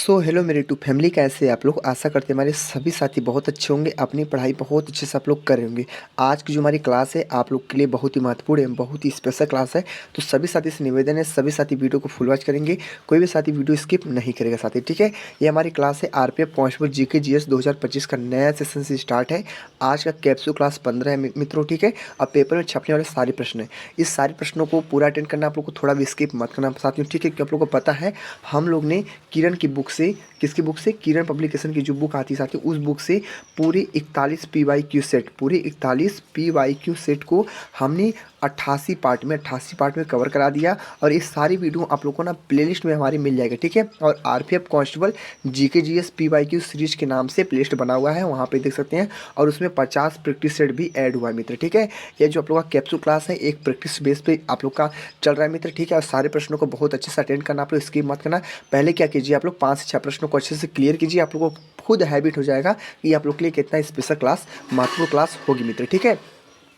Hello मेरे to family, कैसे हैं आप लोग। आशा करते हैं हमारे सभी साथी बहुत अच्छे होंगे, अपनी पढ़ाई बहुत अच्छे से आप लोग कर रहे होंगे। आज की जो हमारी क्लास है आप लोग के लिए बहुत ही महत्वपूर्ण है, बहुत ही स्पेशल क्लास है। तो सभी साथी से निवेदन है, सभी साथी वीडियो को फुल वॉच करेंगे, कोई भी साथी वीडियो स्किप नहीं करेगा साथी, ठीक है। ये हमारी क्लास है आरपीएफ कांस्टेबल जीके जीएस 2025 का नया सेशन से स्टार्ट है। आज का कैप्सूल क्लास 15 है मित्रों, ठीक है। अब पेपर में छपने वाले सारे प्रश्न है, इस सारे प्रश्नों को पूरा अटेंड करना, आप लोग को थोड़ा भी स्किप मत करना साथियों, ठीक है। क्योंकि आप लोग को पता है हम लोग ने किरण की बुक से, किसकी बुक से, किरण पब्लिकेशन की जो बुक आती है साथियों, उस बुक से पूरे 41 PYQ सेट, पूरे 41 PYQ सेट को हमने 88 पार्ट में कवर करा दिया। और ये सारी वीडियो आप लोगों को ना प्लेलिस्ट में हमारी मिल जाएगी, ठीक है। और RPF constable GK GS PYQ series के नाम से प्लेलिस्ट बना हुआ है, वहाँ पे देख सकते हैं। और उसमें 50 प्रैक्टिस सेट भी ऐड हुआ है मित्र, ठीक है। ये जो आप लोग का कैप्सूल क्लास है एक प्रैक्टिस बेस पे आप लोग का चल रहा है मित्र, ठीक है। और सारे प्रश्नों को बहुत अच्छे से अटेंड करना, आप लोग स्किप मत करना। पहले क्या कीजिए, आप लोग 5 से 6 प्रश्नों को अच्छे से क्लियर कीजिए, आप लोगों को खुद हैबिट हो जाएगा कि आप लोग के लिए कितना स्पेशल क्लास, महत्वपूर्ण क्लास होगी मित्र, ठीक है।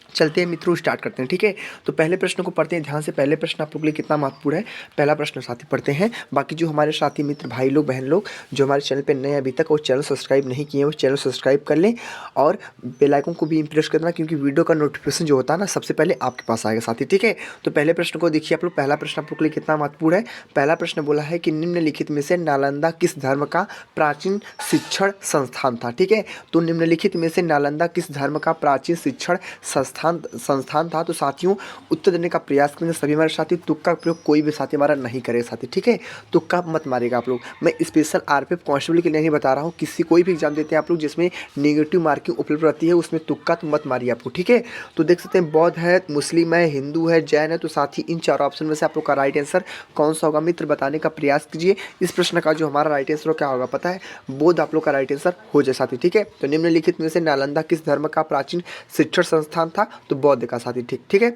चलते हैं मित्रों, स्टार्ट करते हैं, ठीक है। तो पहले प्रश्न को पढ़ते हैं ध्यान से। पहले प्रश्न आप लोग के लिए कितना महत्वपूर्ण है, पहला प्रश्न साथी पढ़ते हैं। बाकी जो हमारे साथी मित्र भाई लोग बहन लोग जो हमारे चैनल पे नए अभी तक वो चैनल सब्सक्राइब नहीं किए हैं, वो चैनल सब्सक्राइब कर लें और बेल आइकन को भी प्रेस कर देना, क्योंकि वीडियो का नोटिफिकेशन जो होता है ना सबसे पहले आपके पास आएगा साथी, ठीक है। तो पहले प्रश्न को देखिए आप लोग, पहला प्रश्न आप लोग के लिए कितना महत्वपूर्ण है। पहला प्रश्न बोला है कि निम्नलिखित में से नालंदा किस धर्म का प्राचीन शिक्षण संस्थान था, ठीक है। तो निम्नलिखित में से नालंदा किस धर्म का प्राचीन शिक्षण संस्थान था। तो साथियों उत्तर देने का प्रयास करेंगे सभी हमारे साथी, तुक्का का प्रयोग कोई भी साथी हमारा नहीं करेगा साथी, ठीक है। तुक्का मत मारेगा आप लोग। मैं स्पेशल आरपीएफ कांस्टेबल के लिए नहीं बता रहा हूँ, किसी कोई भी एग्जाम देते हैं आप लोग जिसमें नेगेटिव मार्किंग उपलब्ध रहती है, उसमें तुक्का तो मत मारिए आप लोग, ठीक है। तो देख सकते हैं बौद्ध है, मुस्लिम है, हिंदू है, जैन है। तो साथी इन चार ऑप्शन में से आप लोग का राइट आंसर कौन सा होगा मित्र, बताने का प्रयास कीजिए। इस प्रश्न का जो हमारा राइट आंसर क्या होगा पता है, बौद्ध आप लोग का राइट आंसर हो जाए साथी, ठीक है। तो निम्नलिखित में से नालंदा किस धर्म का प्राचीन शिक्षण संस्थान था, तो बौद्ध का साथी, ठीक है।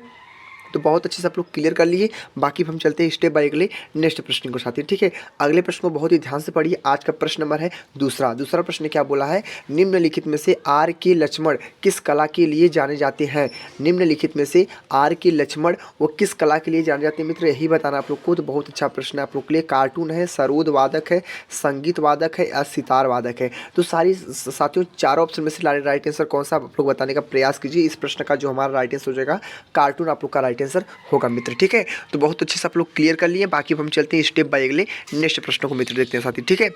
तो बहुत अच्छे से आप लोग क्लियर कर लिए। बाकी हम चलते हैं स्टेप बाय अगले नेक्स्ट प्रश्न को साथी, ठीक है। अगले प्रश्न को बहुत ही ध्यान से पढ़िए। आज का प्रश्न नंबर है दूसरा प्रश्न क्या बोला है, निम्नलिखित में से आर के लक्ष्मण किस कला के लिए जाने जाते हैं। निम्नलिखित में से आर के लक्ष्मण वो किस कला के लिए जाने जाते हैं मित्र, यही बताना आप लोग को। तो बहुत अच्छा प्रश्न है आप लोग के लिए। कार्टून है, सरोद वादक है, संगीत वादक है या सितार वादक है। तो सारी साथियों चारों ऑप्शन में से राइट आंसर कौन सा आप लोग बताने का प्रयास कीजिए। इस प्रश्न का जो हमारा राइट आंसर हो जाएगा कार्टून आप लोग का आंसर होगा मित्र, ठीक है। तो बहुत अच्छे से आप लोग क्लियर कर लिए। बाकी हम चलते हैं स्टेप बाय अगले नेक्स्ट प्रश्नों को मित्र देखते हैं साथी, ठीक है।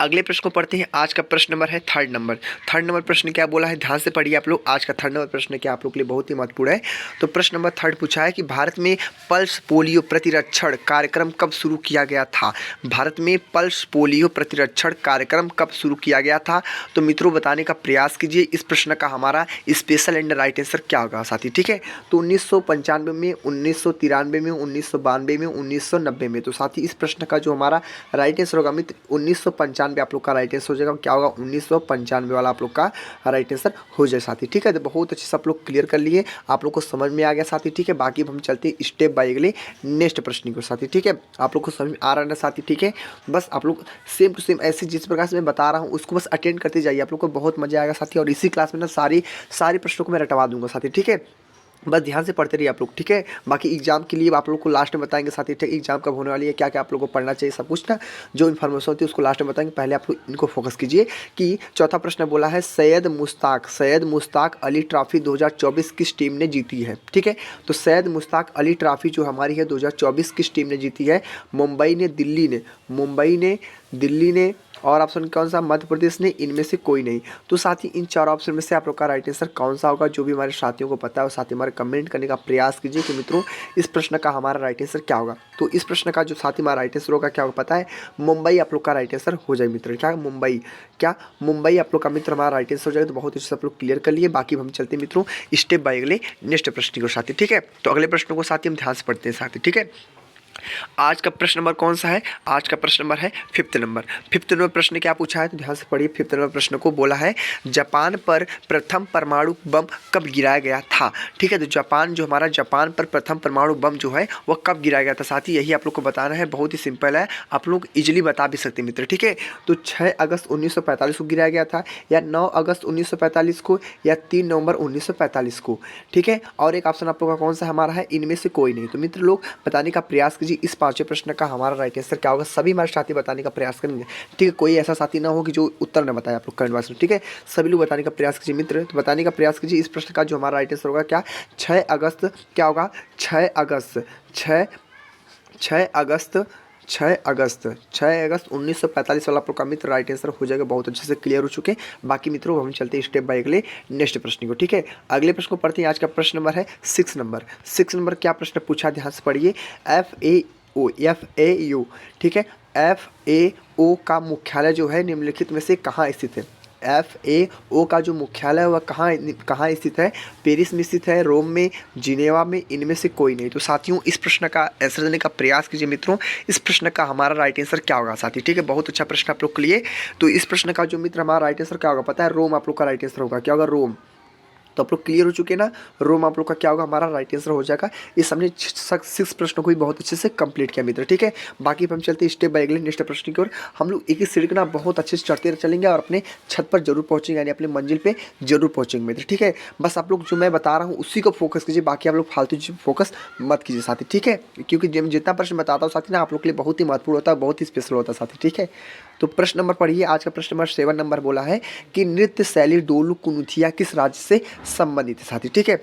अगले प्रश्न को पढ़ते हैं। आज का प्रश्न नंबर है थर्ड नंबर प्रश्न क्या बोला है, ध्यान से पढ़िए आप लोग। आज का थर्ड नंबर प्रश्न क्या आप लोग के लिए बहुत ही महत्वपूर्ण है। तो प्रश्न नंबर थर्ड पूछा है कि भारत में पल्स पोलियो प्रतिरक्षण कार्यक्रम कब शुरू किया गया था। भारत में पल्स पोलियो प्रतिरक्षण कार्यक्रम कब शुरू किया गया था। तो मित्रों बताने का प्रयास कीजिए। इस प्रश्न का हमारा स्पेशल एंड राइट आंसर क्या होगा साथी, ठीक है। तो 1995 में, 1993 में, 1992 में, 1990 में। तो साथी इस प्रश्न का जो हमारा राइट आंसर होगा मित्र 1995 आप लोग का राइट आंसर हो जाएगा। क्या होगा, 1995 वाला आप लोग का राइट आंसर हो जाए साथी, ठीक है। तो बहुत अच्छे से आप लोग क्लियर कर लिए, आप लोग को समझ में आ गया साथी, ठीक है। बाकी हम चलते हैं स्टेप बाय अगले नेक्स्ट प्रश्न को साथी, ठीक है। आप लोग को समझ में आ रहा है ना साथी, ठीक है। बस आप लोग सेम टू सेम ऐसे जिस प्रकार से मैं बता रहा हूँ उसको बस अटेंड करते जाइए, आप लोग को बहुत मजा आएगा साथी। और इसी क्लास में ना सारी प्रश्नों को मैं रटवा दूंगा साथी, ठीक है। बस ध्यान से पढ़ते रहिए आप लोग, ठीक है। बाकी एग्जाम के लिए आप लोग को लास्ट में बताएंगे साथी, ठीक। एग्जाम कब होने वाली है, क्या क्या आप लोग को पढ़ना चाहिए, सब कुछ ना जो इन्फॉर्मेशन होती है उसको लास्ट में बताएंगे। पहले आप लोग इनको फोकस कीजिए। कि चौथा प्रश्न बोला है सैयद मुश्ताक अली ट्रॉफी 2024 किस टीम ने जीती है, ठीक है। तो सैयद मुश्ताक अली ट्रॉफी जो हमारी है 2024 किस टीम ने जीती है। मुंबई ने, दिल्ली ने और ऑप्शन कौन सा, मध्य प्रदेश ने, इनमें से कोई नहीं। तो साथ ही इन चार ऑप्शन में से आप लोग का राइट आंसर कौन सा होगा, जो भी हमारे साथियों को पता है और साथ ही हमारे कमेंट करने का प्रयास कीजिए कि मित्रों इस प्रश्न का हमारा राइट आंसर क्या होगा। तो इस प्रश्न का जो साथी हमारा राइट आंसर होगा क्या होगा पता है, मुंबई आप लोग का राइट आंसर हो जाए मित्र। क्या मुंबई आप लोग का मित्र हमारा राइट आंसर हो जाएगा। तो बहुत अच्छे से आप लोग क्लियर कर लिए। बाकी हम चलते हैं मित्रों स्टेप बाय अगले नेक्स्ट प्रश्न को साथी, ठीक है। तो अगले प्रश्नों को साथी हम ध्यान से पढ़ते हैं साथी, ठीक है। आज का प्रश्न नंबर कौन सा है, आज का प्रश्न नंबर है फिफ्थ नंबर प्रश्न क्या पूछा है, तो ध्यान से पढ़िए। फिफ्थ नंबर प्रश्न को बोला है जापान पर प्रथम परमाणु बम कब गिराया गया था, ठीक है। तो जापान पर प्रथम परमाणु बम जो है वह कब गिराया गया था साथी, यही आप लोग को बताना है। बहुत ही सिंपल है, आप लोग इजीली बता भी सकते हैं मित्र, ठीक है। तो 6 अगस्त 1945 को गिराया गया था, या 9 अगस्त 1945 को, या 3 नवंबर 1945 को, ठीक है। और एक ऑप्शन आप लोग का कौन सा हमारा है, इनमें से कोई नहीं। तो मित्र लोग बताने का प्रयास कीजिए इस पांचवें प्रश्न का हमारा राइट आंसर क्या होगा, सभी हमारे साथी बताने का प्रयास करेंगे। ठीक है, कोई ऐसा साथी ना हो कि जो उत्तर न बताए आप लोग कमेंट बॉक्स में। ठीक है, सभी लोग बताने का प्रयास कीजिए मित्र, तो बताने का प्रयास कीजिए इस प्रश्न का जो हमारा राइट आंसर होगा क्या, 6 अगस्त क्या होगा, 6 अगस्त 6 अगस्त 6 अगस्त 1945 वाला आपका मित्र राइट आंसर हो जाएगा। बहुत अच्छे से क्लियर हो चुके हैं। बाकी मित्रों हम चलते हैं स्टेप बाय अगले नेक्स्ट प्रश्न को। ठीक है, अगले प्रश्न को पढ़ते हैं। आज का प्रश्न नंबर है 6 नंबर क्या प्रश्न पूछा, ध्यान से पढ़िए। FAO ठीक है, FAO का मुख्यालय जो है निम्नलिखित में से कहाँ स्थित है। FAO का जो मुख्यालय है वह कहाँ स्थित है, पेरिस में स्थित है, रोम में, जिनेवा में, इनमें से कोई नहीं। तो साथियों इस प्रश्न का आंसर देने का प्रयास कीजिए मित्रों, इस प्रश्न का हमारा राइट आंसर क्या होगा साथी। ठीक है, बहुत अच्छा प्रश्न आप लोग के लिए। तो इस प्रश्न का जो मित्र हमारा राइट आंसर क्या होगा पता है, रोम आप लोग का राइट आंसर होगा। क्या होगा, रोम। तो आप लोग क्लियर हो चुके हैं ना, रोम आप लोग का क्या होगा, हमारा राइट आंसर हो जाएगा। इस हमने 6 प्रश्नों को भी बहुत अच्छे से कंप्लीट किया मित्र। ठीक है, बाकी हम चलते हैं स्टेप बाय अगले नेक्स्ट प्रश्न की ओर। हम लोग एक ही सीढ़ी ना बहुत अच्छे से चढ़ते चलेंगे और अपने छत पर जरूर पहुंचेंगे, यानी अपने मंजिल पे जरूर पहुंचेंगे मित्र। ठीक है, बस आप लोग जो मैं बता रहा हूँ उसी को फोकस कीजिए, बाकी आप लोग फालतू चीज फोकस मत कीजिए साथी। ठीक है, क्योंकि जब जितना प्रश्न बताता हूँ साथी ना आप लोग के लिए बहुत ही महत्वपूर्ण होता है, बहुत ही स्पेशल होता है साथी। ठीक है, तो प्रश्न नंबर पढ़िए। आज का प्रश्न नंबर 7 नंबर बोला है कि नृत्य शैली डोलू कुनुथिया किस राज्य से संबंधित है साथी। ठीक है,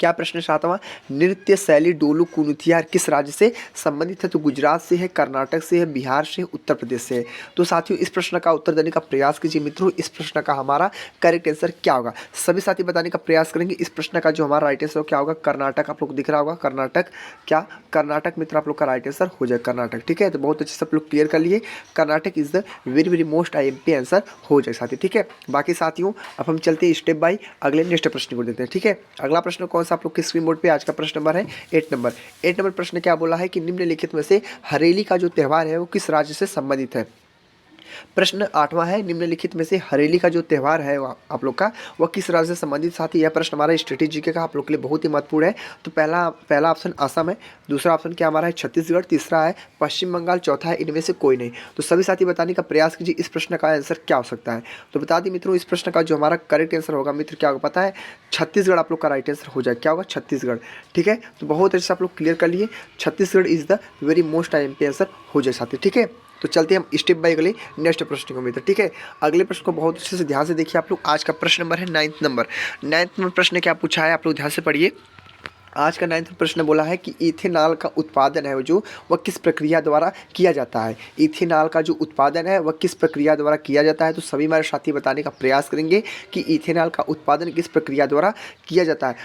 क्या प्रश्न 7वां, नृत्य शैली डोलू कुनुथिया किस राज्य से संबंधित है। तो गुजरात से है, कर्नाटक से है, बिहार से, उत्तर प्रदेश से है। तो साथियों इस प्रश्न का उत्तर देने का प्रयास कीजिए मित्रों, इस प्रश्न का हमारा करेक्ट आंसर क्या होगा। सभी साथी बताने का प्रयास करेंगे। इस प्रश्न का जो हमारा राइट आंसर क्या होगा, कर्नाटक आप लोग दिख रहा होगा, कर्नाटक। क्या कर्नाटक मित्र आप लोग का राइट आंसर हो जाए कर्नाटक। ठीक है, तो बहुत अच्छे से आप लोग क्लियर कर लिए, Karnataka is the very very most IMP answer हो जाए साथी। ठीक है, बाकी साथियों अब हम चलते हैं स्टेप बाय अगले नेक्स्ट प्रश्न को देखते हैं। ठीक है, अगला प्रश्न कौन सा आप लोग के स्क्रीन बोर्ड पे, आज का प्रश्न नंबर है 8 नंबर प्रश्न क्या बोला है कि निम्नलिखित में से हरेली का जो त्यौहार है वो किस राज्य से संबंधित है। प्रश्न 8वां है, निम्नलिखित में से हरेली का जो त्यौहार है आप लोग का वह किस राज्य से संबंधित। साथ ही यह प्रश्न हमारा स्ट्रेटेजी का आप लोग के लिए बहुत ही महत्वपूर्ण है। तो पहला ऑप्शन असम है, दूसरा ऑप्शन क्या हमारा है छत्तीसगढ़, तीसरा है पश्चिम बंगाल, चौथा है इनमें से कोई नहीं। तो सभी साथी बताने का प्रयास कीजिए इस प्रश्न का आंसर क्या हो सकता है। तो बता दी मित्रों, इस प्रश्न का जो हमारा करेक्ट आंसर होगा मित्र क्या होगा पता है, छत्तीसगढ़ आप लोग का राइट आंसर हो जाए। क्या होगा, छत्तीसगढ़। ठीक है, तो बहुत अच्छे से आप लोग क्लियर कर लिए, Chhattisgarh is the very most IMP answer हो जाए साथी। ठीक है, तो चलते हैं हम स्टेप बाय अगले नेक्स्ट प्रश्न को मित्र। ठीक है, अगले प्रश्न को बहुत अच्छे से ध्यान से देखिए आप लोग। आज का प्रश्न नंबर है 9 नंबर प्रश्न क्या पूछा है आप लोग ध्यान से पढ़िए। आज का 9वां प्रश्न बोला है कि इथेनॉल का उत्पादन है जो वह किस प्रक्रिया द्वारा किया जाता है। इथेनॉल का जो उत्पादन है वह किस प्रक्रिया द्वारा किया जाता है। तो सभी हमारे साथी बताने का प्रयास करेंगे कि इथेनॉल का उत्पादन किस प्रक्रिया द्वारा किया जाता है।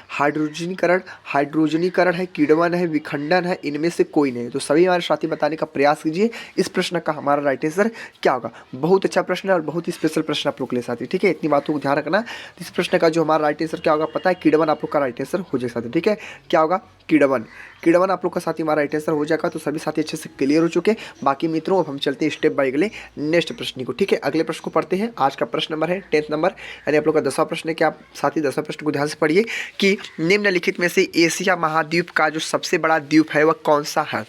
हाइड्रोजनीकरण है, किण्वन है, विखंडन है, इनमें से कोई नहीं। तो सभी हमारे साथी बताने का प्रयास कीजिए इस प्रश्न का हमारा राइट आंसर क्या होगा। बहुत अच्छा प्रश्न है और बहुत ही स्पेशल प्रश्न आप लोग के लिए साथी। ठीक है, इतनी बातों को ध्यान रखना। इस प्रश्न का जो हमारा राइट आंसर क्या होगा पता है, किण्वन आप लोग का राइट आंसर हो जाए साथी। ठीक है, क्या होगा, किण्वन आप लोग का साथी हमारा राइट आंसर हो जाएगा। तो सभी साथी अच्छे से क्लियर हो चुके। बाकी मित्रों अब हम चलते हैं स्टेप बाय अगले नेक्स्ट प्रश्न को। ठीक है, अगले प्रश्न को पढ़ते हैं। आज का प्रश्न नंबर है 10 नंबर, यानी आप लोग का 10वां प्रश्न है। क्या आप साथी 10वां प्रश्न को ध्यान से पढ़िए कि निम्नलिखित में से एशिया महाद्वीप का जो सबसे बड़ा द्वीप है वह कौन सा है।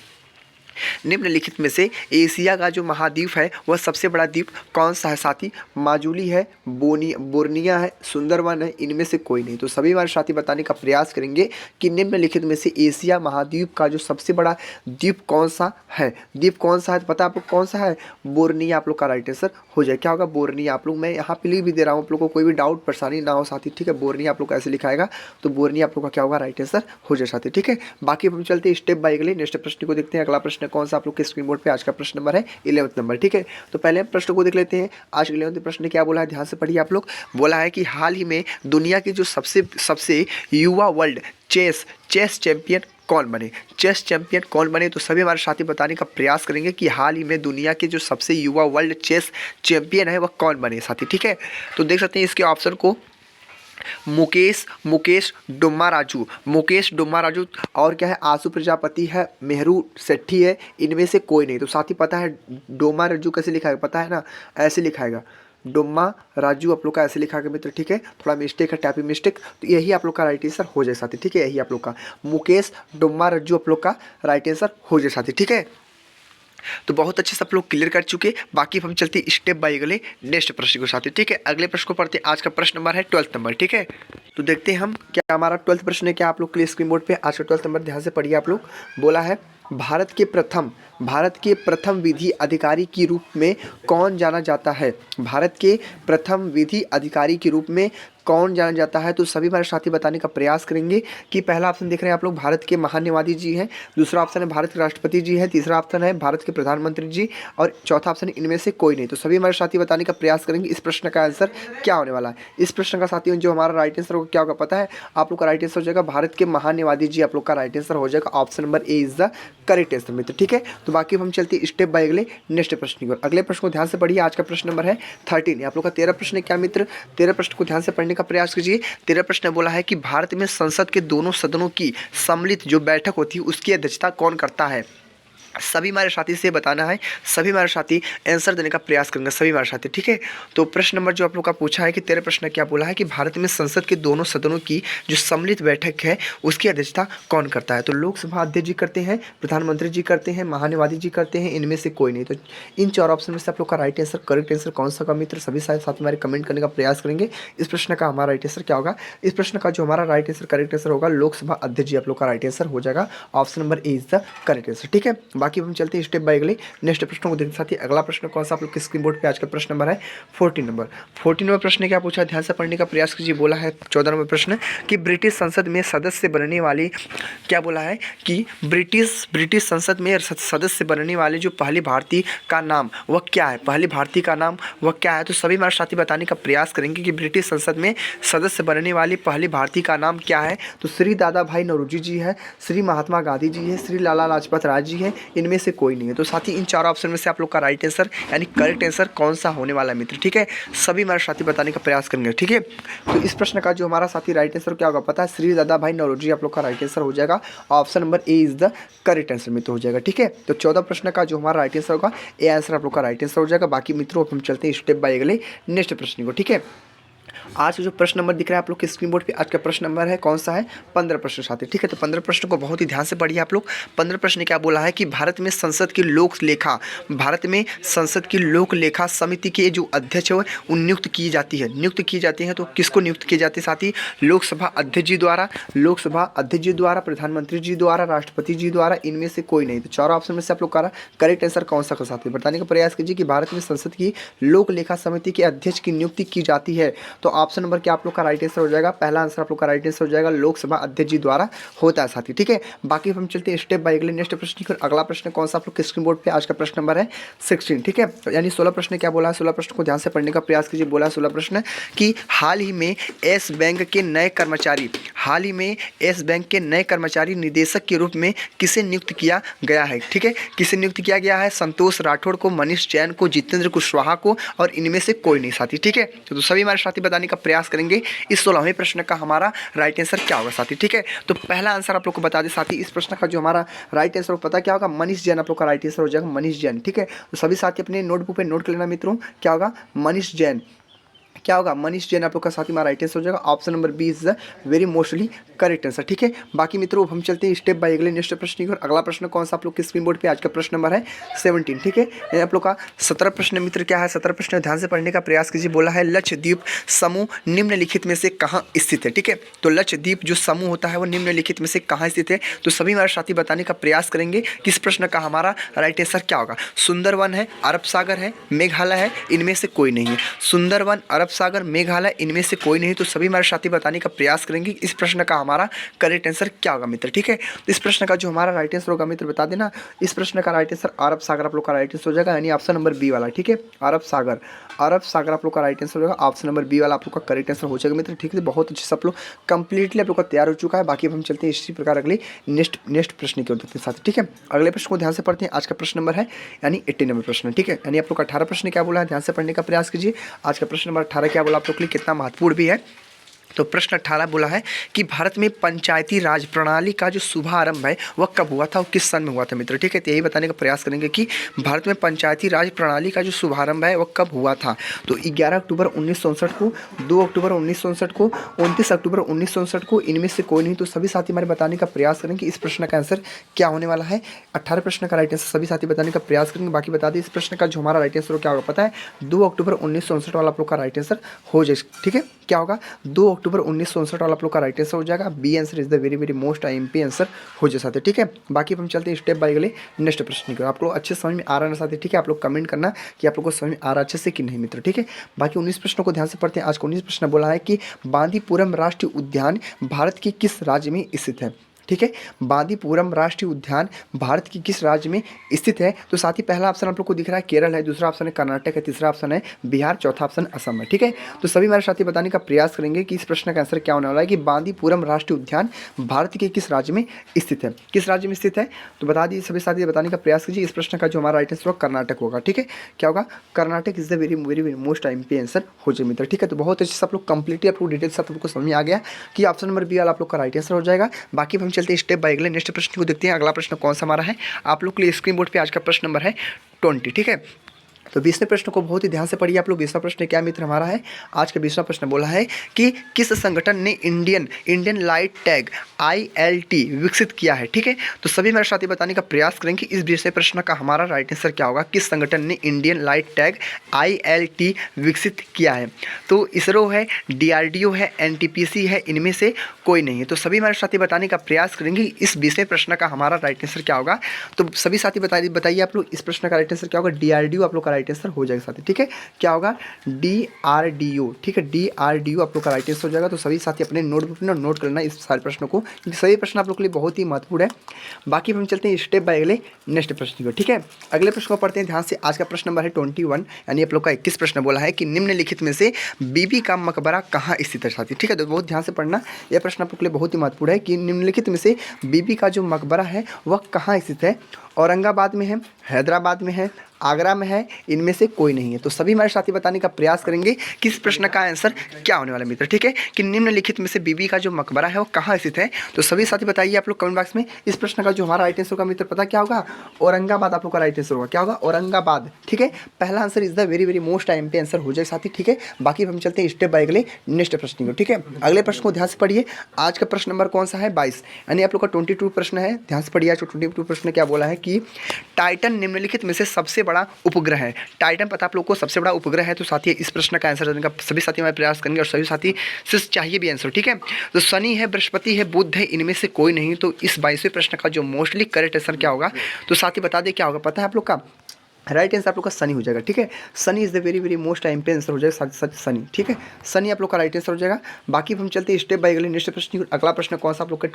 निम्नलिखित में से एशिया का जो महाद्वीप है वह सबसे बड़ा द्वीप कौन सा है साथी। माजुली है, बोर्निया है, सुंदरवन है, इनमें से कोई नहीं। तो सभी हमारे साथी बताने का प्रयास करेंगे कि निम्नलिखित में से एशिया महाद्वीप का जो सबसे बड़ा द्वीप कौन सा है। द्वीप कौन सा है तो पता है आप लोग कौन सा है, बोर्निया आप लोग का राइट आंसर हो जाए। क्या होगा, बोर्निया। आप लोग मैं यहाँ पे लिख भी दे रहा हूँ, आप लोग को कोई भी डाउट परेशानी ना हो साथी। ठीक है, बोर्निया आप लोग का ऐसे लिखाएगा, तो बोर्निया आप लोग का क्या होगा, राइट आंसर हो जाए साथी। ठीक है, बाकी हम चलते हैं स्टेप बाय अगले नेक्स्ट प्रश्न को देखते हैं। अगला प्रश्न कौन सा आप लोग के स्क्रीन बोर्ड पे, आज का प्रश्न नंबर है 11 नंबर। ठीक है, तो पहले हम प्रश्न को देख लेते हैं। आज 11वें प्रश्न क्या बोला है, ध्यान से पढ़िए आप लोग। बोला है कि हाल ही में दुनिया की जो सबसे युवा वर्ल्ड चेस चैंपियन कौन बने। चेस चैंपियन कौन बने, तो सभी हमारे साथी बताने का प्रयास करेंगे कि हाल ही में दुनिया के जो सबसे युवा वर्ल्ड चेस चैंपियन है वह कौन बने साथी। ठीक है, तो देख सकते हैं इसके ऑप्शन को, मुकेश डुम्मा राजू, और क्या है, आशु प्रजापति है, मेहरू सेठी है, इनमें से कोई नहीं। तो साथी पता है डोमा राजू कैसे लिखा है पता है ना, ऐसे लिखाएगा, डोमा राजू आप लोग का ऐसे लिखा है मित्र। ठीक है, थोड़ा मिस्टेक है, टाइपिंग मिस्टेक, तो यही आप लोग का राइट आंसर हो जाए साथी। ठीक है, यही आप लोग का मुकेश डुम्मा राजू आप लोग का राइट आंसर हो जाए साथी। ठीक है, तो बहुत अच्छे से आप लोग क्लियर कर चुके। बाकी हम चलते स्टेप बाय अगले नेक्स्ट प्रश्न को साथी। ठीक है, अगले प्रश्न को पढ़ते हैं। आज का प्रश्न नंबर है 12 नंबर। ठीक है, तो देखते हैं हम क्या हमारा 12 प्रश्न है क्या आप लोग के लिए स्क्रीन बोर्ड पे। आज का 12 नंबर ध्यान से पढ़िए आप लोग। बोला है भारत के प्रथम विधि अधिकारी के रूप में कौन जाना जाता है? भारत के प्रथम विधि अधिकारी के रूप में कौन जाना जाता है? तो सभी हमारे साथी बताने का प्रयास करेंगे कि पहला ऑप्शन देख रहे हैं आप लोग, भारत के महान्यवादी जी हैं, दूसरा ऑप्शन है भारत के राष्ट्रपति जी हैं, तीसरा ऑप्शन है भारत के प्रधानमंत्री जी और चौथा ऑप्शन इनमें से कोई नहीं। तो सभी हमारे साथी बताने का प्रयास करेंगे इस प्रश्न का आंसर क्या होने वाला है। इस प्रश्न का साथियों जो हमारा राइट आंसर होगा क्या होगा पता है? आप लोग का राइट आंसर हो जाएगा भारत के महान्यवादी जी, आप लोग का राइट आंसर हो जाएगा option number a is the correct answer मित्र। ठीक है, तो बाकी हम चलते हैं स्टेप बाय अगले नेक्स्ट प्रश्न की ओर। अगले प्रश्न को ध्यान से पढ़िए। आज का प्रश्न नंबर है 13। आप लोग का 13 प्रश्न है क्या मित्र? 13 प्रश्न को ध्यान से पढ़ने का प्रयास कीजिए। 13 प्रश्न बोला है कि भारत में संसद के दोनों सदनों की सम्मिलित जो बैठक होती है उसकी अध्यक्षता कौन करता है? सभी हमारे साथी से बताना है, सभी हमारे साथी आंसर देने का प्रयास करेंगे, सभी हमारे साथी। ठीक है, तो प्रश्न नंबर जो आप लोग का पूछा है कि 13 प्रश्न क्या बोला है कि भारत में संसद के दोनों सदनों की जो सम्मिलित बैठक है उसकी अध्यक्षता कौन करता है? तो लोकसभा अध्यक्ष जी करते हैं, प्रधानमंत्री जी करते हैं, महान्यवादी जी करते हैं, इनमें से कोई नहीं। तो इन 4 ऑप्शन में से आप लोग का राइट आंसर, करेक्ट आंसर कौन सा का मित्र? सभी साथी हमारे कमेंट करने का प्रयास करेंगे। इस प्रश्न का हमारा राइट आंसर क्या होगा? इस प्रश्न का जो हमारा राइट आंसर, करेक्ट आंसर होगा लोकसभा अध्यक्ष जी, आप लोग का राइट आंसर हो जाएगा option number a is the correct answer. ठीक है, बाकी हम चलते हैं स्टेप बाय अगले नेक्स्ट प्रश्न को देखते साथ ही। अगला प्रश्न कौन सा आप लोग के स्क्रीन बोर्ड पे आज का प्रश्न नंबर है 14 नंबर। 14 नंबर प्रश्न क्या पूछा? ध्यान से पढ़ने का प्रयास कीजिए। बोला है 14 नंबर प्रश्न कि ब्रिटिश संसद में सदस्य बनने वाली, क्या बोला है कि ब्रिटिश संसद में सदस्य बनने वाले जो पहली भारतीय का नाम वह क्या है? पहली भारतीय का नाम वह क्या है? तो सभी हमारे साथी बताने का प्रयास करेंगे कि ब्रिटिश संसद में सदस्य बनने वाली पहली भारतीय का नाम क्या है? तो श्री दादा भाई नौरोजी जी है, श्री महात्मा गांधी जी है, श्री लाला लाजपत राय जी है, इनमें से कोई नहीं है। तो साथी इन 4 ऑप्शन में से आप लोग का राइट आंसर यानी करेक्ट आंसर कौन सा होने वाला है मित्र? ठीक है, सभी हमारे साथी बताने का प्रयास करेंगे। ठीक है, तो इस प्रश्न का जो हमारा साथी राइट आंसर क्या होगा पता है? श्री दादा भाई नौरोजी आप लोग का राइट आंसर हो जाएगा option number a is the correct answer मित्र हो जाएगा। ठीक है, तो 14 प्रश्न का जो हमारा राइट आंसर होगा ए आंसर आप लोग का राइट आंसर हो जाएगा। बाकी मित्रों हम चलते हैं स्टेप बाय अगले नेक्स्ट प्रश्न को। ठीक है, आज का जो प्रश्न नंबर दिख रहा है आप लोग के स्क्रीन बोर्ड पे, आज का प्रश्न नंबर है कौन सा है? 15 प्रश्न साथी। ठीक है, तो 15 प्रश्न को बहुत ही ध्यान से पढ़िए आप लोग। 15 प्रश्न क्या बोला है कि भारत में संसद की लोक लेखा समिति के जो अध्यक्ष है वो नियुक्त की जाती है। तो किसको नियुक्त की जाती है साथी? लोकसभा अध्यक्ष जी द्वारा, प्रधानमंत्री जी द्वारा, राष्ट्रपति जी द्वारा, इनमें से कोई नहीं। तो 4 ऑप्शन में से आप लोग का करेक्ट आंसर कौन सा का साथी बताने का प्रयास कीजिए कि भारत में संसद की लोक लेखा समिति के अध्यक्ष की नियुक्ति की जाती है। तो ऑप्शन नंबर क्या आप लोग का राइट आंसर हो जाएगा? पहला आंसर आप लोग का राइट आंसर हो जाएगा लोकसभा अध्यक्ष जी द्वारा होता है साथी। ठीक है, बाकी हम चलते हैं स्टेप बाय अगले नेक्स्ट प्रश्न की। अगला प्रश्न कौन सा आप लोग के स्क्रीन बोर्ड पे, आज का प्रश्न नंबर है 16। ठीक है, यानी 16 प्रश्न क्या बोला है? 16 प्रश्न को ध्यान से पढ़ने का प्रयास कीजिए। बोला 16 प्रश्न कि हाल ही में एस बैंक के नए कर्मचारी निदेशक के रूप में किसे नियुक्त किया गया है? ठीक है, किसे नियुक्त किया गया है? संतोष राठौड़ को, मनीष जैन को, जितेंद्र कुशवाहा को और इनमें से कोई नहीं साथी। ठीक है, तो सभी हमारे साथी बताने का प्रयास करेंगे इस 16वें प्रश्न का हमारा राइट आंसर क्या होगा साथी। ठीक है, तो पहला आंसर आप लोग को बता दें साथी, इस प्रश्न का जो हमारा राइट आंसर पता क्या होगा? मनीष जैन आप लोग का राइट आंसर हो जाएगा, मनीष जैन। ठीक है, तो सभी साथी अपने नोटबुक पे नोट कर लेना मित्रों, क्या होगा? मनीष जैन। क्या होगा? मनीष जैन आप लोग का साथी हमारा राइट आंसर हो जाएगा option number B is the very mostly correct answer. ठीक है, बाकी मित्रों हम चलते हैं स्टेप बाय अगले नेक्स्ट प्रश्न की ओर। अगला प्रश्न कौन सा आप लोग के स्क्रीन बोर्ड पे, आज का प्रश्न नंबर है 17। ठीक है, यानी आप लोग का 17 प्रश्न मित्र क्या है? 17 प्रश्न ध्यान से पढ़ने का प्रयास कीजिए। बोला है लक्षद्वीप समूह निम्नलिखित में से कहाँ स्थित है? ठीक है, तो लक्षद्वीप जो समूह होता है वो निम्नलिखित में से कहाँ स्थित है? तो सभी हमारे साथी बताने का प्रयास करेंगे कि इस प्रश्न का हमारा राइट आंसर क्या होगा? सुंदरवन है, अरब सागर है, मेघालय है, इनमें से कोई नहीं है। सुंदरवन, अरब सागर, मेघालय, इनमें से कोई नहीं। तो सभी हमारे साथी बताने का प्रयास करेंगे इस प्रश्न का हमारा करेक्ट आंसर क्या होगा मित्र। ठीक है, तो इस प्रश्न का जो हमारा राइट आंसर होगा मित्र बता देना, इस प्रश्न का राइट आंसर अरब सागर आप लोग का राइट आंसर हो जाएगा, यानी ऑप्शन नंबर बी वाला। ठीक है, अरब सागर आप लोग का राइट आंसर होगा, ऑप्शन नंबर बी वाला आप लोग का करेक्ट आंसर हो जाएगा मित्र। ठीक है, बहुत अच्छे से आप लोग कंप्लीटली आप लोग का तैयार हो चुका है। बाकी हम चलते हैं इसी प्रकार अगले नेक्स्ट प्रश्न की ओर देखते हैं साथ। ठीक है, अगले प्रश्न को ध्यान से पढ़ते हैं। आज का प्रश्न नंबर है यानी 18 नंबर प्रश्न। ठीक है, यानी आप लोग का 18 प्रश्न क्या बोला है? ध्यान से पढ़ने का प्रयास कीजिए। आज का प्रश्न नंबर 18 क्या बोला आप लोग के लिए, कितना महत्वपूर्ण भी है। तो प्रश्न 18 बोला है कि भारत में पंचायती राज प्रणाली का जो शुभारंभ है वह कब हुआ था और किस सन में हुआ था मित्र। ठीक है, तो यही बताने का प्रयास करेंगे कि भारत में पंचायती राज प्रणाली का जो शुभारंभ है वह कब हुआ था। तो 11 अक्टूबर 1967 को, 2 अक्टूबर 1967 को, 29 अक्टूबर 1967 को, इनमें से कोई नहीं। तो सभी साथी हमारे बताने का प्रयास करेंगे इस प्रश्न का आंसर क्या होने वाला है। 18 प्रश्न का राइट आंसर सभी साथी बताने का प्रयास करेंगे। बाकी बता दें इस प्रश्न का जो हमारा राइट आंसर क्या होगा पता है? 2 अक्टूबर 1967 वाला आप लोग का राइट आंसर हो जाए। ठीक है, क्या होगा 2 अक्टूबर 1959 वाला आप लोग का राइट आंसर हो जाएगा। B answer is the very very most IMP answer हो जाए साथी। ठीक है, बाकी हम चलते हैं स्टेप बाय अगले नेक्स्ट प्रश्न की। आप लोग अच्छे समझ में आ रहा है ना साथी? ठीक है, आप लोग कमेंट करना कि आप लोग को समझ में आ रहा है अच्छे से कि नहीं मित्र। ठीक है, बाकी 19 प्रश्नों को ध्यान से पढ़ते हैं। आज का 19 प्रश्न बोला है कि बांदीपुरम राष्ट्रीय उद्यान भारत के किस राज्य में स्थित है? ठीक है, बांदीपुरम राष्ट्रीय उद्यान भारत की किस राज्य में स्थित है? तो साथ ही पहला ऑप्शन आप लोग को दिख रहा है केरल है, दूसरा ऑप्शन है कर्नाटक है, तीसरा ऑप्शन है बिहार, चौथा ऑप्शन असम है। ठीक है, तो सभी हमारे साथी बताने का प्रयास करेंगे कि इस प्रश्न का आंसर क्या होने वाला है कि बांदीपुरम राष्ट्रीय उद्यान भारत के किस राज्य में स्थित है? किस राज्य में स्थित है तो बता दीजिए सभी साथी बताने का प्रयास कीजिए। इस प्रश्न का जो हमारा राइट आंसर होगा कर्नाटक होगा। ठीक है, क्या होगा? Karnataka is the very very very most IMP answer हो जाए मित्र। ठीक है, तो बहुत अच्छे से आप लोग कंप्लीटली आप लोग डिटेल्स आप लोग को समझ में आ गया कि ऑप्शन नंबर बी वाला आप लोग का राइट आंसर हो जाएगा। बाकी हम चलते हैं स्टेप बाय अगले नेक्स्ट प्रश्न को देखते हैं। अगला प्रश्न कौन सा हमारा है आप लोग के लिए स्क्रीन बोर्ड पे आज का प्रश्न नंबर है 20। ठीक है, तो 20वें प्रश्न को बहुत ही ध्यान से पढ़िए आप लोग। 20वां प्रश्न क्या मित्र हमारा है? आज का 20वां प्रश्न बोला है कि किस संगठन ने इंडियन लाइट टैग ILT विकसित किया है? ठीक है, तो सभी मेरे साथी बताने का प्रयास करेंगे इस 20वें प्रश्न का हमारा राइट आंसर क्या होगा। किस संगठन ने इंडियन लाइट टैग ILT विकसित किया है? तो इसरो है, DRDO है, NTPC है, इनमें से कोई नहीं है। तो सभी मेरे साथी बताने का प्रयास करेंगे इस 20वें प्रश्न का हमारा राइट आंसर क्या होगा। तो सभी साथी बताइए आप लोग इस प्रश्न का राइट आंसर क्या होगा। DRDO आप लोग का राइट आंसर हो जाएगा साथी। ठीक है, क्या होगा? DRDO। ठीक है, DRDO आप लोग का राइट आंसर हो जाएगा। तो सभी साथी अपने नोटबुक में नोट करना इस सारे प्रश्नों को, क्योंकि सभी प्रश्न आप लोग के लिए बहुत ही महत्वपूर्ण है। बाकी हम चलते हैं स्टेप बाय अगले नेक्स्ट प्रश्न को। ठीक है, अगले प्रश्न को पढ़ते हैं ध्यान से। आज का प्रश्न नंबर है 21, यानी आप लोग का 21 प्रश्न बोला है कि निम्नलिखित में से बीबी का मकबरा कहाँ स्थित है साथी। ठीक है, तो बहुत ध्यान से पढ़ना, यह प्रश्न आप लोग के लिए बहुत ही महत्वपूर्ण है कि निम्नलिखित में से बीबी का जो मकबरा है वह कहाँ स्थित है? औरंगाबाद में है, हैदराबाद में है, आगरा में है, इनमें से कोई नहीं है। तो सभी हमारे साथी बताने का प्रयास करेंगे कि इस प्रश्न का आंसर क्या होने वाला है मित्र। ठीक है, कि निम्नलिखित में से बीबी का जो मकबरा है वो कहाँ स्थित है? तो सभी साथी बताइए आप लोग कमेंट बॉक्स में। इस प्रश्न का जो हमारा राइट आंसर होगा मित्र पता क्या होगा? औरंगाबाद आप लोग का राइट आंसर होगा। क्या होगा? औरंगाबाद। ठीक है, पहला answer is the very very most IMP answer हो जाए साथी। ठीक है, बाकी हम चलते हैं स्टेप बाय अगले नेक्स्ट प्रश्न को। ठीक है, अगले प्रश्न को ध्यान से पढ़िए। आज का प्रश्न नंबर कौन सा है? 22, यानी आप लोग का 22 प्रश्न है। ध्यान से पढ़िए। आज 22 प्रश्न क्या बोला है कि टाइटन निम्नलिखित में से सबसे बड़ा उपग्रह है। टाइटन पता आप लोग को सबसे बड़ा उपग्रह है। तो साथी इस प्रश्न का आंसर देने का सभी साथी हमारे प्रयास करेंगे और सभी साथी से चाहिए भी आंसर। ठीक है, तो शनि है, बृहस्पति है, बुध है, इनमें से कोई नहीं। तो इस 22वें प्रश्न का जो मोस्टली करेक्ट आंसर क्या होगा तो साथी बता दे क्या होगा। पता है आप लोग का राइट आंसर आप लोग का शनि हो जाएगा। ठीक है, Shani is the very very most IMP answer हो जाएगा शनि। ठीक है, शनि आप लोग का राइट आंसर हो जाएगा। बाकी हम चलते हैं स्टेप बाय अगले नेक्स्ट प्रश्न। अगला प्रश्न कौन सा आप लोग का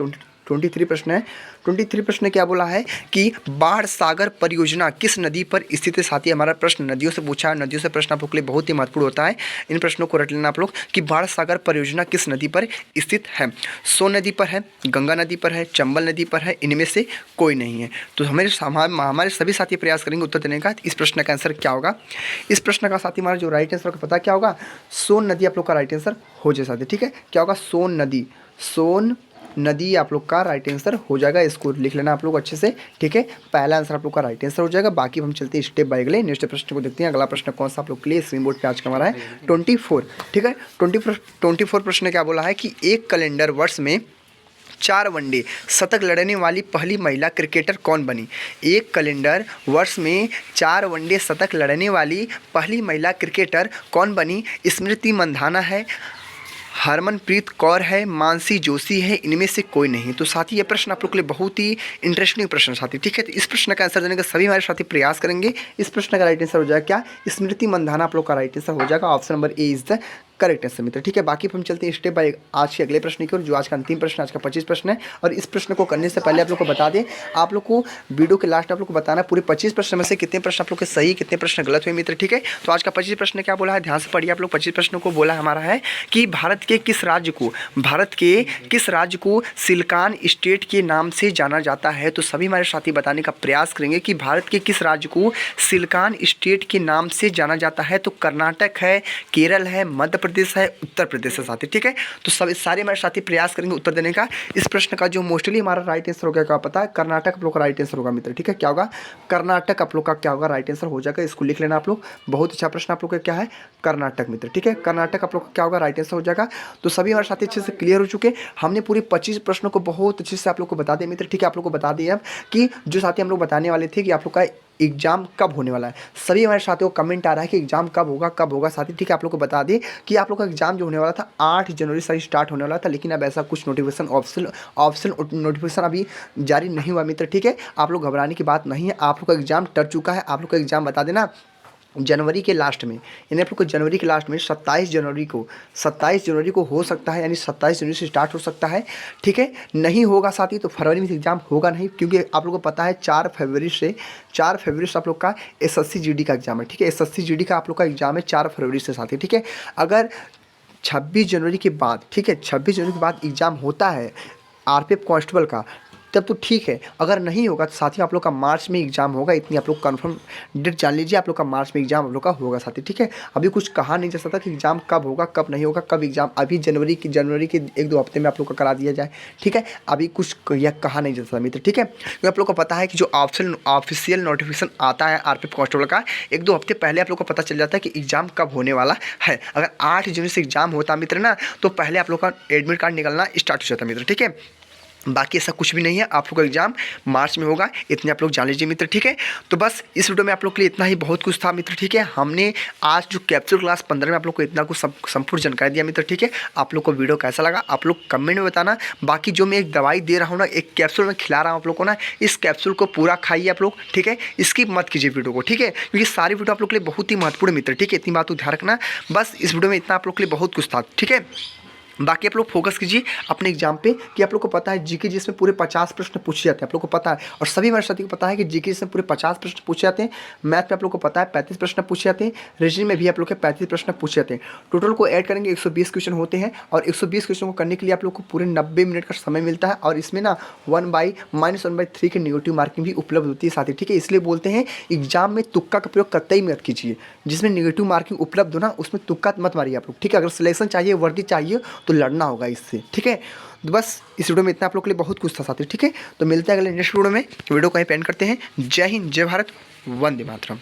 23 प्रश्न है। 23 प्रश्न क्या बोला है कि बाढ़ सागर परियोजना किस नदी पर स्थित है साथी। हमारा प्रश्न नदियों से पूछा है। नदियों से प्रश्न आप लोग के लिए बहुत ही महत्वपूर्ण होता है। इन प्रश्नों को रट लेना आप लोग कि बाढ़ सागर परियोजना किस नदी पर स्थित है। सोन नदी पर है, गंगा नदी पर है, चंबल नदी पर है, इनमें से कोई नहीं है। तो हमारे सभी साथी प्रयास करेंगे उत्तर देने का। इस प्रश्न का आंसर क्या होगा? इस प्रश्न का साथी हमारा जो राइट आंसर का पता क्या होगा? सोन नदी आप लोग का राइट आंसर हो जाए साथी। ठीक है, क्या होगा? सोन नदी आप लोग का राइट आंसर हो जाएगा। इसको लिख लेना आप लोग अच्छे से। ठीक है, पहला आंसर आप लोग का राइट आंसर हो जाएगा। बाकी हम चलते हैं स्टेप बाय अगले नेक्स्ट प्रश्न को देखते हैं। अगला प्रश्न कौन सा आप लोग के लिए स्क्रीन बोर्ड पे आज का हमारा है 24। ठीक है, 24 प्रश्न क्या बोला है कि एक कैलेंडर वर्ष में 4 वनडे शतक लड़ने वाली पहली महिला क्रिकेटर कौन बनी? एक कैलेंडर वर्ष में 4 वनडे शतक लड़ने वाली पहली महिला क्रिकेटर कौन बनी? स्मृति मंधाना है, हरमनप्रीत कौर है, मानसी जोशी है, इनमें से कोई नहीं। तो साथी ये प्रश्न आप लोग के लिए बहुत ही इंटरेस्टिंग प्रश्न साथी। ठीक है, तो इस प्रश्न का आंसर देने का सभी हमारे साथी प्रयास करेंगे। इस प्रश्न का राइट आंसर हो जाएगा क्या? स्मृति मंधाना आप लोग का राइट आंसर हो जाएगा। Option number a is the correct answer मित्र। ठीक है, बाकी हम चलते हैं स्टेप बाय आज के अगले प्रश्न की ओर, जो आज का अंतिम प्रश्न, आज का 25 प्रश्न है। और इस प्रश्न को करने से पहले आप लोग को बता दें, आप लोग को वीडियो के लास्ट आप लोग को बताना पूरे 25 प्रश्न में से कितने प्रश्न आप लोग के सही, कितने प्रश्न गलत हुए मित्र। ठीक है, तो आज का 25 प्रश्न क्या बोला है ध्यान से पढ़िए आप लोग। 25 प्रश्नों को बोला हमारा है कि भारत के किस राज्य को सिलिकॉन स्टेट के नाम से जाना जाता है। तो सभी हमारे साथी बताने का प्रयास करेंगे कि भारत के किस राज्य को सिलिकॉन स्टेट के नाम से जाना जाता है। तो कर्नाटक है, केरल है, मध्य प्रदेश है, उत्तर प्रदेश है साथी। ठीक है, तो सब सारे हमारे साथी प्रयास करेंगे उत्तर देने का। इस प्रश्न का जो मोस्टली हमारा राइट आंसर होगा क्या पता है? कर्नाटक आप लोग का राइट आंसर होगा मित्र। ठीक है, क्या होगा? कर्नाटक आप लोग का क्या होगा? राइट आंसर हो जाएगा। इसको लिख लेना आप लोग। बहुत अच्छा प्रश्न आप लोग का क्या है? कर्नाटक मित्र। ठीक है, कर्नाटक आप लोग का क्या होगा? राइट आंसर हो जाएगा। तो सभी हमारे साथी अच्छे से क्लियर हो चुके। हमने पूरे 25 प्रश्नों को बहुत अच्छे से आप लोग को बता दिया मित्र। ठीक है, आप लोग को बता दिया अब कि जो साथी हम लोग बताने वाले थे कि आप लोग का एग्ज़ाम कब होने वाला है। सभी हमारे साथियों को कमेंट आ रहा है कि एग्ज़ाम कब होगा साथी। ठीक है, आप लोग को बता दें कि आप लोग का एग्ज़ाम जो होने वाला था 8 जनवरी से स्टार्ट होने वाला था, लेकिन अब ऐसा कुछ नोटिफिकेशन ऑप्शनल नोटिफिकेशन अभी जारी नहीं हुआ मित्र। ठीक है, आप लोग घबराने की बात नहीं है, आप लोग का एग्ज़ाम टर चुका है। आप लोग का एग्ज़ाम बता देना जनवरी के लास्ट में, यानी आप लोग को जनवरी के लास्ट में 27 जनवरी को हो सकता है, यानी 27 जनवरी से स्टार्ट हो सकता है। ठीक है, नहीं होगा साथी तो फरवरी में एग्ज़ाम होगा नहीं, क्योंकि आप लोगों को पता है 4 फरवरी से आप लोग का एसएससी जीडी का एग्ज़ाम है। ठीक है, एसएससी जीडी का आप लोग का एग्ज़ाम है 4 फरवरी से साथी। ठीक है, अगर 26 जनवरी के बाद, ठीक है, 26 जनवरी के बाद एग्ज़ाम होता है आरपीएफ कांस्टेबल का, तब तो ठीक है। अगर नहीं होगा तो साथियों आप लोग का मार्च में एग्ज़ाम होगा, इतनी आप लोग कंफर्म डेट जान लीजिए। आप लोग का मार्च में एग्ज़ाम आप लोग का होगा साथी। ठीक है, अभी कुछ कहा नहीं जा सकता कि एग्ज़ाम कब होगा कब नहीं होगा, कब एग्ज़ाम, अभी जनवरी के 1-2 हफ्ते में आप लोग का करा दिया जाए। ठीक है, अभी कुछ यह कहा नहीं जा सकता मित्र। ठीक है, क्योंकि आप लोग को पता है कि जो ऑफिशियल नोटिफिकेशन आता है आरपीएफ कांस्टेबल का 1-2 हफ्ते पहले आप लोग को पता चल जाता है कि एग्ज़ाम कब होने वाला है। अगर 8 जनवरी से एग्ज़ाम होता मित्र ना, तो पहले आप लोग का एडमिट कार्ड निकलना स्टार्ट हो जाता मित्र। ठीक है, बाकी ऐसा कुछ भी नहीं है, आप लोग का एग्ज़ाम मार्च में होगा, इतने आप लोग जान लीजिए मित्र। ठीक है, तो बस इस वीडियो में आप लोग के लिए इतना ही बहुत कुछ था मित्र। ठीक है, हमने आज जो कैप्सूल क्लास 15 में आप लोग को इतना कुछ संपूर्ण जानकारी दिया मित्र। ठीक है, आप लोग को वीडियो कैसा लगा आप लोग कमेंट में बताना। बाकी जो मैं एक दवाई दे रहा हूँ ना, एक कैप्सूल में खिला रहा हूँ आप लोग को ना, इस कैप्सूल को पूरा खाइए आप लोग। ठीक है, स्किप मत कीजिए वीडियो को। ठीक है, क्योंकि सारी वीडियो आप लोग के लिए बहुत ही महत्वपूर्ण मित्र। ठीक है, इतनी बात को ध्यान रखना। बस इस वीडियो में इतना आप लोग के लिए बहुत कुछ था। ठीक है, बाकी आप लोग फोकस कीजिए अपने एग्जाम पे कि आप लोग को पता है जीके जिसमें पूरे 50 प्रश्न पूछे जाते हैं, आप लोग को पता है। और सभी हमारे साथी को पता है कि जीके जिसमें पूरे 50 प्रश्न पूछे जाते हैं। मैथ में आप लोग को पता है 35 प्रश्न पूछे जाते हैं। रीजनिंग में भी आप लोग के 35 प्रश्न पूछे जाते हैं। टोटल को ऐड करेंगे 120 क्वेश्चन होते हैं, और 120 क्वेश्चन को करने के लिए आप लोग को पूरे 90 मिनट का समय मिलता है। और इसमें ना -1/3 की नेगेटिव मार्किंग भी उपलब्ध होती है साथी। ठीक है, इसलिए बोलते हैं एग्जाम में तुक्का का प्रयोग कतई मत कीजिए। जिसमें नेगेटिव मार्किंग उपलब्ध हो ना, उसमें तुक्का मत मारिए आप लोग। ठीक है, अगर सिलेक्शन चाहिए, वर्दी चाहिए तो लड़ना होगा इससे। ठीक है, तो बस इस वीडियो में इतना आप लोग के लिए बहुत कुछ था साथी। ठीक है, तो मिलते हैं अगले नेक्स्ट वीडियो में। वीडियो को यहीं पे एंड करते हैं। जय हिंद, जय भारत, वंदे मातरम।